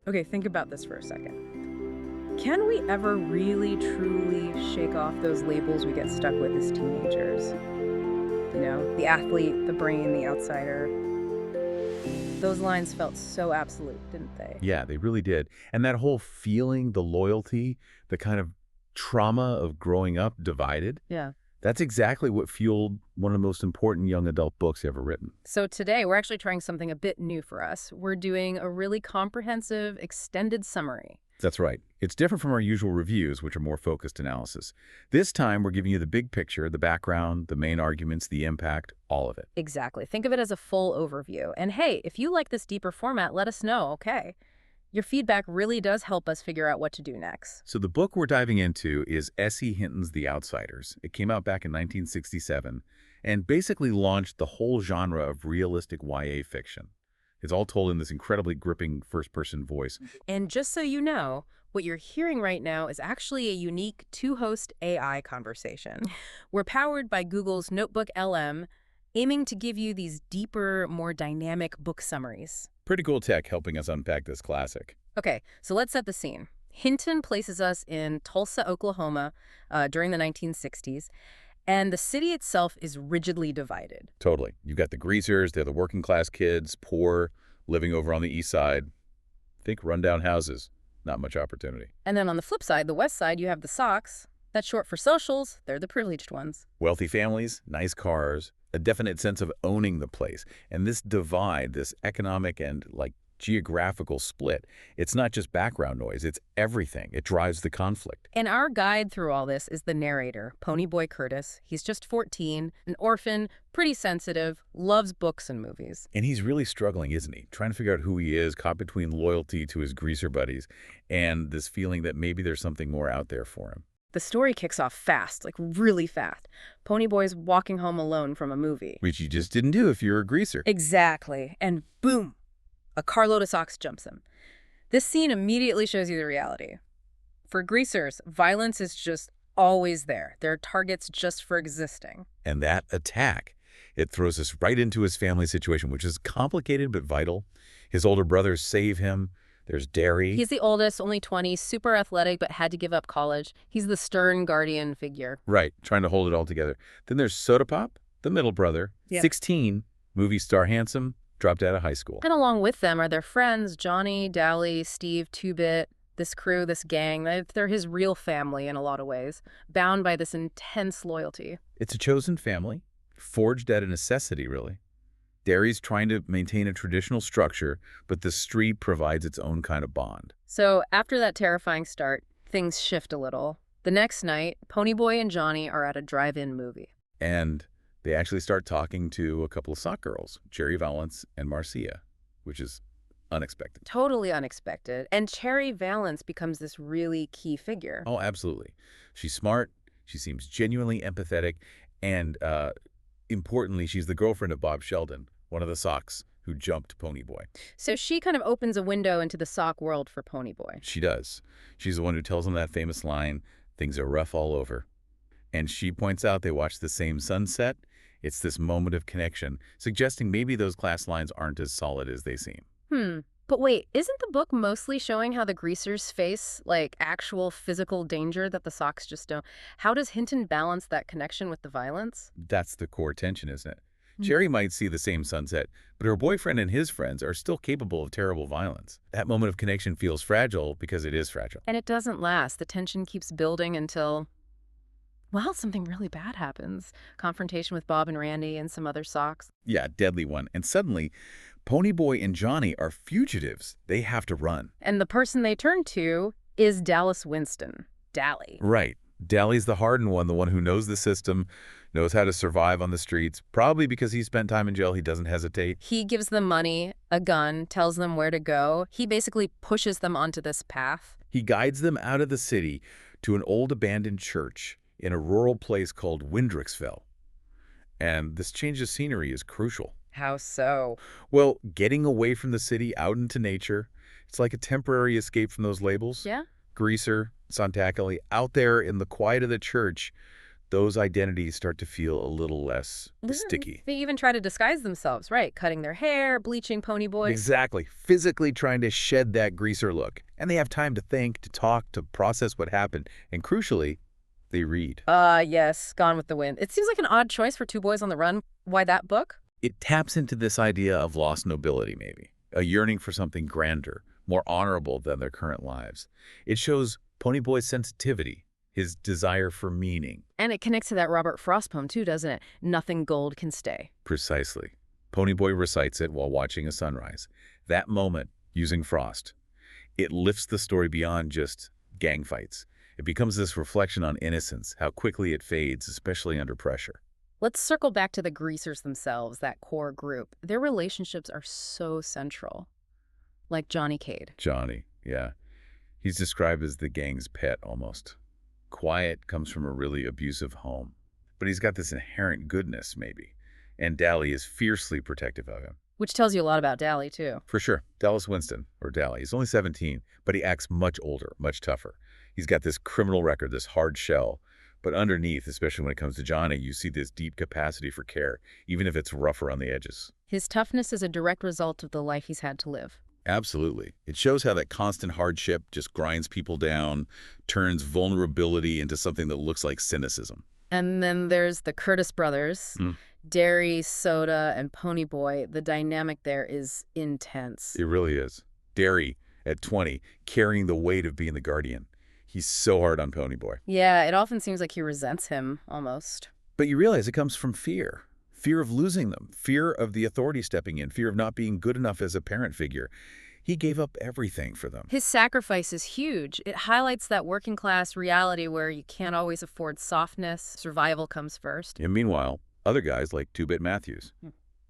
Okay, think about this for a second. Can we ever really, truly shake off those labels we get stuck with as teenagers? You know, the athlete, the brain, the outsider. Those lines felt so absolute, didn't they? Yeah, they really did. And that whole feeling, the loyalty, the kind of trauma of growing up divided, Yeah. that's exactly what fueled one of the most important young adult books ever written. So today, we're actually trying something a bit new for us. We're doing a really comprehensive, extended summary. That's right. It's different from our usual reviews, which are more focused analysis. This time, we're giving you the big picture, the background, the main arguments, the impact, all of it. Exactly. Think of it as a full overview. And hey, if you like this deeper format, let us know, okay? Your feedback really does help us figure out what to do next. So the book we're diving into is S.E. Hinton's The Outsiders. It came out back in 1967 and basically launched the whole genre of realistic YA fiction. It's all told in this incredibly gripping first-person voice. And just so you know, what you're hearing right now is actually a unique two-host AI conversation. We're powered by Google's NotebookLM, aiming to give you these deeper, more dynamic book summaries. Pretty cool tech helping us unpack this classic. Okay, so let's set the scene. Hinton places us in Tulsa, Oklahoma, during the 1960s, and the city itself is rigidly divided. Totally. You've got the greasers, they're the working class kids, poor, living over on the east side. Think rundown houses, not much opportunity. And then on the flip side, the west side, you have the Socs. That's short for socials. They're the privileged ones. Wealthy families, nice cars, a definite sense of owning the place. And this divide, this economic and geographical split, it's not just background noise, it's everything. It drives the conflict. And our guide through all this is the narrator, Ponyboy Curtis. He's just 14, an orphan, pretty sensitive, loves books and movies. And he's really struggling, isn't he? Trying to figure out who he is, caught between loyalty to his greaser buddies and this feeling that maybe there's something more out there for him. The story kicks off fast, like really fast. Ponyboy's walking home alone from a movie. Which you just didn't do if you're a greaser. Exactly. And boom, a carload of Socs jumps him. This scene immediately shows you the reality. For greasers, violence is just always there. They're targets just for existing. And that attack, it throws us right into his family situation, which is complicated but vital. His older brothers save him. There's Derry. He's the oldest, only 20, super athletic, but had to give up college. He's the stern guardian figure. Right, trying to hold it all together. Then there's Soda Pop, the middle brother, 16, movie star handsome, dropped out of high school. And along with them are their friends, Johnny, Dally, Steve, Two-Bit, this crew, this gang. They're his real family in a lot of ways, bound by this intense loyalty. It's a chosen family, forged out of necessity, really. Derry's trying to maintain a traditional structure, but the street provides its own kind of bond. So after that terrifying start, things shift a little. The next night, Ponyboy and Johnny are at a drive-in movie. And they actually start talking to a couple of sock girls, Cherry Valance and Marcia, which is unexpected. Totally unexpected. And Cherry Valance becomes this really key figure. Oh, absolutely. She's smart. She seems genuinely empathetic. And importantly, she's the girlfriend of Bob Sheldon, one of the Socs who jumped Ponyboy. So she kind of opens a window into the sock world for Ponyboy. She does. She's the one who tells him that famous line, "Things are rough all over." And she points out they watch the same sunset. It's this moment of connection, suggesting maybe those class lines aren't as solid as they seem. But wait, isn't the book mostly showing how the greasers face, actual physical danger that the Socs just don't? How does Hinton balance that connection with the violence? That's the core tension, isn't it? Cherry might see the same sunset, but her boyfriend and his friends are still capable of terrible violence. That moment of connection feels fragile because it is fragile. And it doesn't last. The tension keeps building until, well, something really bad happens. Confrontation with Bob and Randy and some other Socs. Yeah, deadly one. And suddenly, Ponyboy and Johnny are fugitives. They have to run. And the person they turn to is Dallas Winston. Dally. Right. Dally's the hardened one, the one who knows the system, knows how to survive on the streets. Probably because he spent time in jail, he doesn't hesitate. He gives them money, a gun, tells them where to go. He basically pushes them onto this path. He guides them out of the city to an old abandoned church in a rural place called Windricksville. And this change of scenery is crucial. How so? Well, getting away from the city out into nature, it's like a temporary escape from those labels. Yeah? Greaser, Santakali, out there in the quiet of the church, those identities start to feel a little less sticky. They even try to disguise themselves, right? Cutting their hair, bleaching Ponyboy. Exactly. Physically trying to shed that greaser look. And they have time to think, to talk, to process what happened. And crucially, they read. Yes, Gone with the Wind. It seems like an odd choice for two boys on the run. Why that book? It taps into this idea of lost nobility, maybe. A yearning for something grander, more honorable than their current lives. It shows Ponyboy's sensitivity, his desire for meaning. And it connects to that Robert Frost poem, too, doesn't it? Nothing gold can stay. Precisely. Ponyboy recites it while watching a sunrise. That moment, using Frost, it lifts the story beyond just gang fights. It becomes this reflection on innocence, how quickly it fades, especially under pressure. Let's circle back to the Greasers themselves, that core group. Their relationships are so central. Like Johnny Cade. Johnny, yeah. He's described as the gang's pet, almost. Quiet, comes from a really abusive home. But he's got this inherent goodness, maybe. And Dally is fiercely protective of him. Which tells you a lot about Dally, too. For sure. Dallas Winston, or Dally, he's only 17, but he acts much older, much tougher. He's got this criminal record, this hard shell. But underneath, especially when it comes to Johnny, you see this deep capacity for care, even if it's rough around the edges. His toughness is a direct result of the life he's had to live. Absolutely. It shows how that constant hardship just grinds people down, turns vulnerability into something that looks like cynicism. And then there's the Curtis brothers. Derry, Soda, and Ponyboy. The dynamic there is intense. It really is. Derry, at 20, carrying the weight of being the guardian. He's so hard on Ponyboy. Yeah, it often seems like he resents him, almost. But you realize it comes from fear. Fear of losing them. Fear of the authority stepping in. Fear of not being good enough as a parent figure. He gave up everything for them. His sacrifice is huge. It highlights that working class reality where you can't always afford softness. Survival comes first. And meanwhile, other guys like Two-Bit Matthews.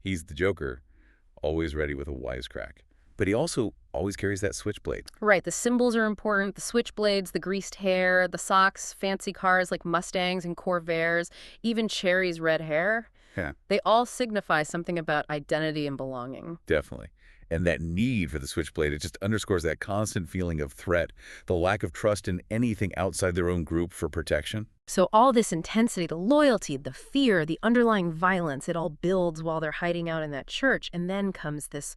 He's the Joker, always ready with a wisecrack. But he also always carries that switchblade. Right, the symbols are important, the switchblades, the greased hair, the Socs, fancy cars like Mustangs and Corvairs, even Cherry's red hair. Yeah. They all signify something about identity and belonging. Definitely. And that need for the switchblade, it just underscores that constant feeling of threat, the lack of trust in anything outside their own group for protection. So all this intensity, the loyalty, the fear, the underlying violence, it all builds while they're hiding out in that church. And then comes this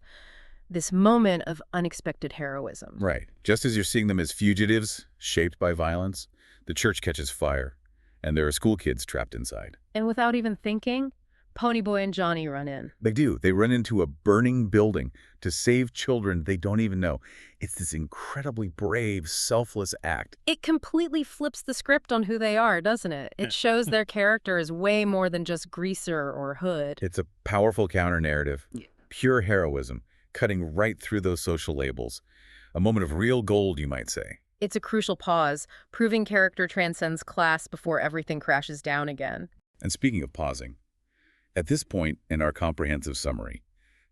moment of unexpected heroism. Right. Just as you're seeing them as fugitives, shaped by violence, the church catches fire, and there are school kids trapped inside. And without even thinking, Ponyboy and Johnny run in. They do. They run into a burning building to save children they don't even know. It's this incredibly brave, selfless act. It completely flips the script on who they are, doesn't it? It shows their character is way more than just Greaser or Hood. It's a powerful counter-narrative, pure heroism, cutting right through those social labels. A moment of real gold, you might say. It's a crucial pause, proving character transcends class before everything crashes down again. And speaking of pausing, at this point in our comprehensive summary,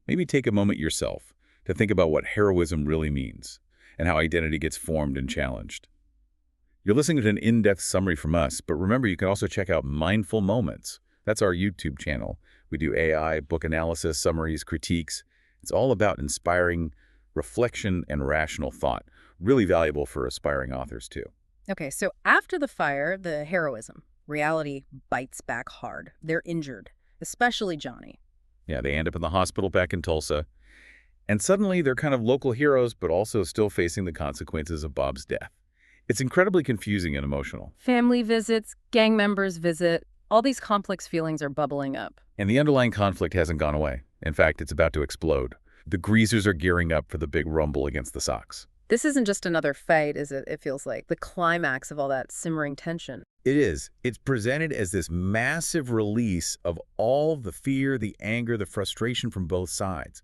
maybe take a moment yourself to think about what heroism really means and how identity gets formed and challenged. You're listening to an in-depth summary from us, but remember you can also check out Mindful Moments. That's our YouTube channel. We do AI, book analysis, summaries, critiques. It's all about inspiring reflection and rational thought. Really valuable for aspiring authors, too. Okay, so after the fire, the heroism, reality bites back hard. They're injured, especially Johnny. Yeah, they end up in the hospital back in Tulsa. And suddenly they're kind of local heroes, but also still facing the consequences of Bob's death. It's incredibly confusing and emotional. Family visits, gang members visit, all these complex feelings are bubbling up. And the underlying conflict hasn't gone away. In fact, it's about to explode. The Greasers are gearing up for the big rumble against the Socs. This isn't just another fight, is it? It feels like the climax of all that simmering tension. It is. It's presented as this massive release of all the fear, the anger, the frustration from both sides.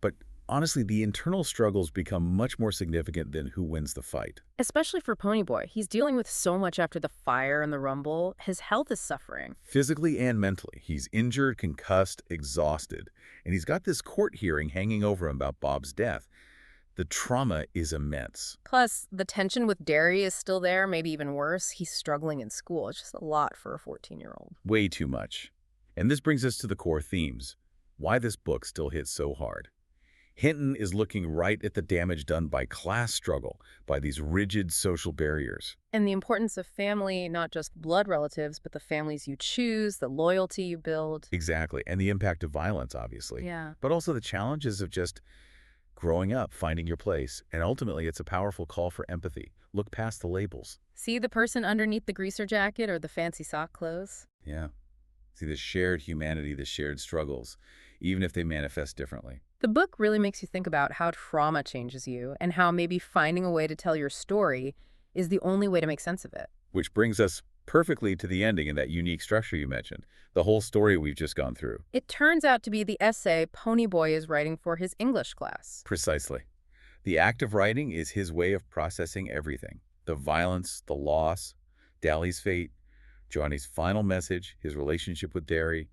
But honestly, the internal struggles become much more significant than who wins the fight. Especially for Ponyboy. He's dealing with so much after the fire and the rumble. His health is suffering. Physically and mentally. He's injured, concussed, exhausted. And he's got this court hearing hanging over him about Bob's death. The trauma is immense. Plus, the tension with Derry is still there, maybe even worse. He's struggling in school. It's just a lot for a 14-year-old. Way too much. And this brings us to the core themes. Why this book still hits so hard. Hinton is looking right at the damage done by class struggle, by these rigid social barriers. And the importance of family, not just blood relatives, but the families you choose, the loyalty you build. Exactly. And the impact of violence, obviously. Yeah. But also the challenges of just growing up, finding your place. And ultimately, it's a powerful call for empathy. Look past the labels. See the person underneath the greaser jacket or the fancy sock clothes? Yeah. See the shared humanity, the shared struggles, even if they manifest differently. The book really makes you think about how trauma changes you and how maybe finding a way to tell your story is the only way to make sense of it. Which brings us perfectly to the ending in that unique structure you mentioned, the whole story we've just gone through. It turns out to be the essay Ponyboy is writing for his English class. Precisely. The act of writing is his way of processing everything. The violence, the loss, Dally's fate, Johnny's final message, his relationship with Derry.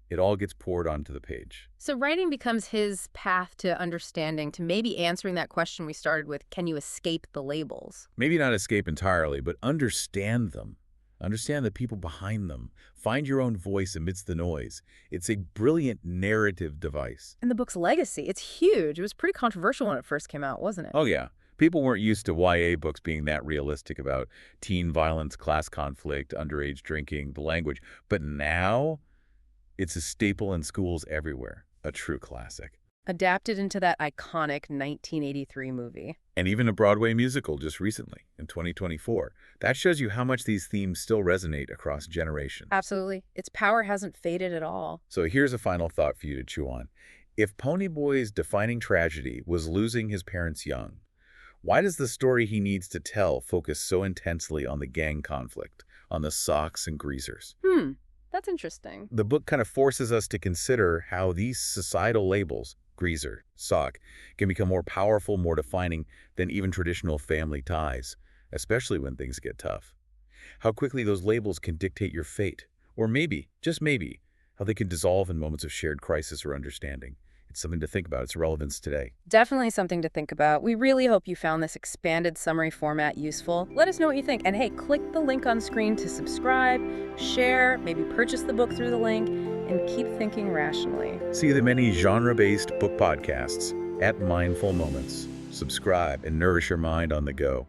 It all gets poured onto the page. So writing becomes his path to understanding, to maybe answering that question we started with, can you escape the labels? Maybe not escape entirely, but understand them. Understand the people behind them. Find your own voice amidst the noise. It's a brilliant narrative device. And the book's legacy, it's huge. It was pretty controversial when it first came out, wasn't it? Oh, yeah. People weren't used to YA books being that realistic about teen violence, class conflict, underage drinking, the language. But now, it's a staple in schools everywhere. A true classic. Adapted into that iconic 1983 movie. And even a Broadway musical just recently, in 2024. That shows you how much these themes still resonate across generations. Absolutely. Its power hasn't faded at all. So here's a final thought for you to chew on. If Ponyboy's defining tragedy was losing his parents young, why does the story he needs to tell focus so intensely on the gang conflict, on the Socs and Greasers? That's interesting. The book kind of forces us to consider how these societal labels, Greaser, Sock, can become more powerful, more defining than even traditional family ties, especially when things get tough. How quickly those labels can dictate your fate, or maybe, just maybe, how they can dissolve in moments of shared crisis or understanding. It's something to think about its relevance today. Definitely something to think about. We really hope you found this expanded summary format useful. Let us know what you think. And hey, click the link on screen to subscribe, share, maybe purchase the book through the link, and keep thinking rationally. See the many genre-based book podcasts at Mindful Moments. Subscribe and nourish your mind on the go.